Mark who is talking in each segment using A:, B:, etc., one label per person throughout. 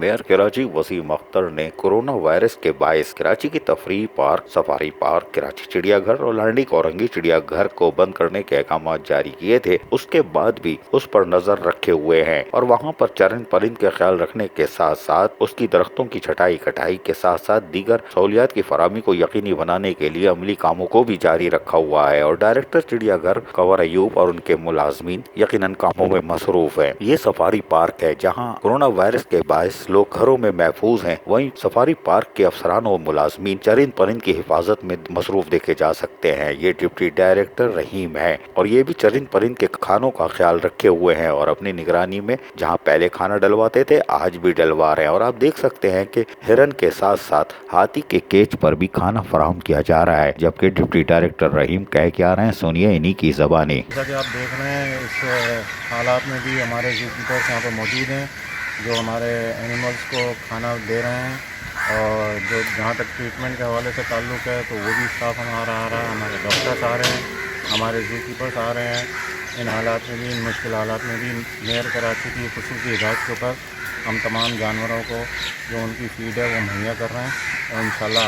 A: Mayor Karachi Wasim Akhtar ने corona virus के बायस कराची की तफरीह पार्क, सफारी पार्क, कराची चिड़ियाघर और लांडी कोरंगी चिड़ियाघर को बंद करने के अहकाम जारी किए थे। उसके बाद भी उस पर नजर रखे हुए हैं और वहां पर चरिंद परिंद का ख्याल रखने के साथ साथ उसकी दरख्तों की छटाई कटाई के साथ साथ दीगर सहूलियात की फराहमी को यकीनी बनाने के लिए अमली कामों को भी जारी रखा हुआ है। और डायरेक्टर चिड़ियाघर कंवर अयूब और उनके मुलाजमीन यकीनन कामों में मसरूफ है। ये सफारी पार्क है जहाँ कोरोना वायरस के बायस लोग घरों में महफूज हैं। वहीं सफारी पार्क के अफसरान और मुलाजमीन चरिंद परिंद की हिफाजत में मसरूफ देखे जा सकते हैं। ये डिप्टी डायरेक्टर रहीम है और ये भी चरिंद परिंद के खानों का ख्याल रखे हुए हैं और अपनी निगरानी में जहाँ पहले खाना डलवाते थे आज भी डलवा रहे हैं। और आप देख सकते हैं कि हिरन के साथ साथ हाथी के केज पर भी खाना फराहम किया जा रहा है। जबकि डिप्टी डायरेक्टर रहीम कह के आ रहे हैं, सुनिए इन्हीं की ज़बानी।
B: जैसा कि आप देख रहे हैं इस हालात में भी हमारे ज़ू कीपर्स यहाँ पर मौजूद हैं जो हमारे एनिमल्स को खाना दे रहे हैं और जो जहाँ तक ट्रीटमेंट के हवाले से ताल्लुक़ है तो वो भी स्टाफ हमारा आ रहा है, हमारे डॉक्टर्स आ रहे हैं, हमारे ज़ू कीपर्स आ रहे हैं। इन हालात में भी, इन मुश्किल हालात में भी मेयर कराची की ख़ुसूसी हिदायत के ऊपर हम तमाम जानवरों को जो उनकी फीड है वो मुहैया कर रहे हैं और इंशाल्लाह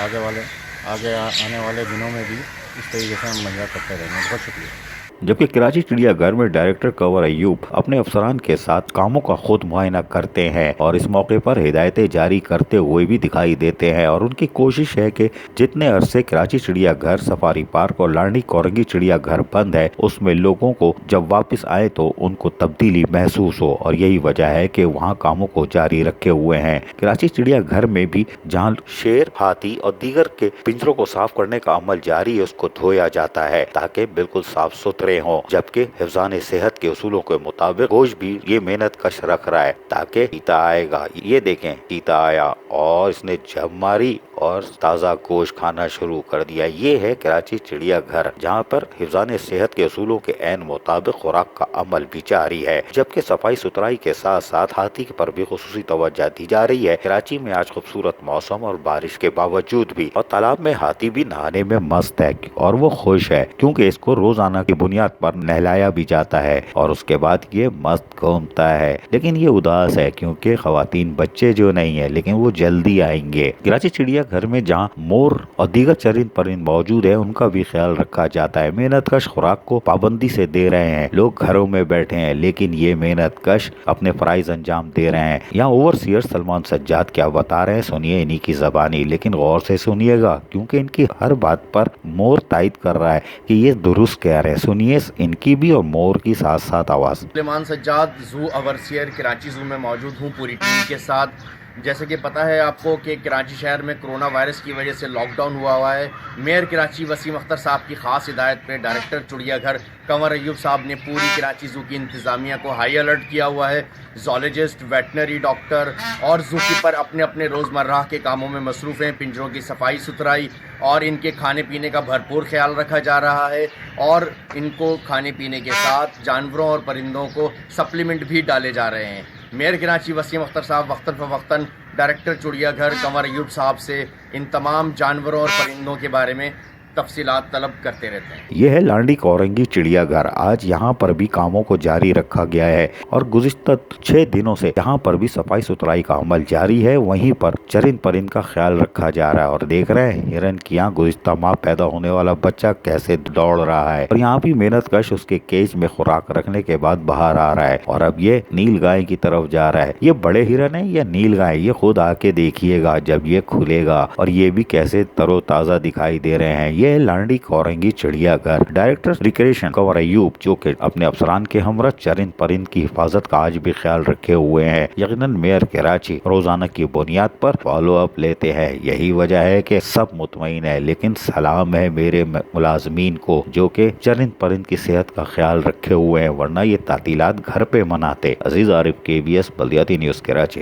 B: आगे आने वाले दिनों में भी इस तरीके से हम मुहैया करते रहेंगे। बहुत शुक्रिया।
A: जबकि कराची चिड़ियाघर में डायरेक्टर कंवर अयूब अपने अफसरान के साथ कामों का खुद मुआयना करते हैं और इस मौके पर हिदायतें जारी करते हुए भी दिखाई देते हैं। और उनकी कोशिश है कि जितने अरसे कराची चिड़ियाघर, सफारी पार्क और लांडी कोरंगी चिड़ियाघर बंद है उसमें लोगों को जब वापस आए तो उनको तब्दीली महसूस हो और यही वजह है कि वहाँ कामों को जारी रखे हुए हैं। कराची चिड़ियाघर में भी जहाँ शेर, हाथी और दीगर के पिंजरों को साफ करने का अमल जारी है उसको धोया जाता है ताकि बिल्कुल साफ सुथरे हो। जबकि हिफ्ज़ान सेहत के उसूलों के मुताबिक गोश्त भी ये मेहनत कश रख रहा है ताकि चीता आएगा। ये देखें, चीता आया और इसने झप मारी और ताज़ा गोश्त खाना शुरू कर दिया। ये है कराची चिड़ियाघर जहाँ पर हिफ्ज़ान सेहत के उसूलों के ऐन मुताबिक खुराक का अमल भी जारी है। जबकि सफाई सुथराई के साथ साथ हाथी पर भी खुसूसी तवज्जो दी जा रही है। कराची में आज खूबसूरत मौसम और बारिश के बावजूद भी और तालाब में हाथी भी नहाने में मस्त है और वो खुश है क्योंकि इसको रोजाना की बुनियाद पर नहलाया भी जाता है और उसके बाद ये मस्त घूमता है। लेकिन ये उदास है क्योंकि खवातीन बच्चे जो नहीं है लेकिन वो जल्दी आएंगे। कराची चिड़ियाघर में जहाँ मोर और दीगर चरिंद परिंद मौजूद है उनका भी ख्याल रखा जाता है। मेहनत कश खुराक को पाबंदी से दे रहे हैं। लोग घरों में बैठे हैं लेकिन ये मेहनत कश अपने फराइज अंजाम दे रहे हैं। यहाँ ओवरसीयर सलमान सज्जाद क्या बता रहे हैं, सुनिए इन्हीं की ज़बानी। लेकिन गौर से सुनिएगा क्योंकि इनकी हर बात पर मोर तायद कर रहा है कि ये दुरुस्त कह रहे हैं। सुनिए इनकी भी और मोर की साथ साथ आवाज़।
C: Salman Sajjad, zoo overseer, Karachi zoo में मौजूद हूँ पूरी टीम के साथ। जैसे कि पता है आपको कि कराची शहर में कोरोना वायरस की वजह से लॉकडाउन हुआ है। मेयर कराची वसीम अख्तर साहब की ख़ास हिदायत पे डायरेक्टर चिड़ियाघर कंवर अयूब साहब ने पूरी कराची ज़ू की इंतज़ामिया को हाई अलर्ट किया हुआ है। ज़ूलॉजिस्ट, वेटनरी डॉक्टर और ज़ू कीपर अपने अपने रोज़मर्रा के कामों में मसरूफ़ हैं। पिंजरों की सफाई सुथराई और इनके खाने पीने का भरपूर ख्याल रखा जा रहा है और इनको खाने पीने के साथ जानवरों और परिंदों को सप्लीमेंट भी डाले जा रहे हैं। मेयर कराची वसीम अख्तर साहब वक्तन फ़वक्तन डायरेक्टर चिड़ियाघर कंवर अयूब साहब से इन तमाम जानवरों और परिंदों के बारे में तफसीलात तलब करते रहते हैं।
A: यह है लांडी कोरंगी चिड़ियाघर। आज यहाँ पर भी कामों को जारी रखा गया है और गुज़िश्ता 6 दिनों से यहाँ पर भी सफाई सुथराई का अमल जारी है। वहीं पर चरिंद परिंद का ख्याल रखा जा रहा है और देख रहे हैं हिरन की यहाँ गुज़िश्ता माह पैदा होने वाला बच्चा कैसे दौड़ रहा है और यहाँ भी मेहनत कश उसके केज में खुराक रखने के बाद बाहर आ रहा है और अब ये नील गाय की तरफ जा रहा है। ये बड़े हिरन है या नील गाय, ये खुद आके देखिएगा जब ये खुलेगा और ये भी कैसे तरोताज़ा दिखाई दे रहे हैं। ये लांडी कोरंगी चिड़ियाघर। डायरेक्टर रिक्रिएशन कंवर अयूब जो कि अपने अफसरान के हमरा चरिंद परिंद की हिफाजत का आज भी ख्याल रखे हुए हैं। यकीनन मेयर कराची रोजाना की बुनियाद पर फॉलो अप लेते हैं। यही वजह है कि सब मुतमईन है। लेकिन सलाम है मेरे मुलाजमीन को जो कि चरिंद परिंद की सेहत का ख्याल रखे हुए हैं, वरना ये तातीलात घर पे मनाते। अजीज आरिफ, KBS बल्दियाती न्यूज़, कराची।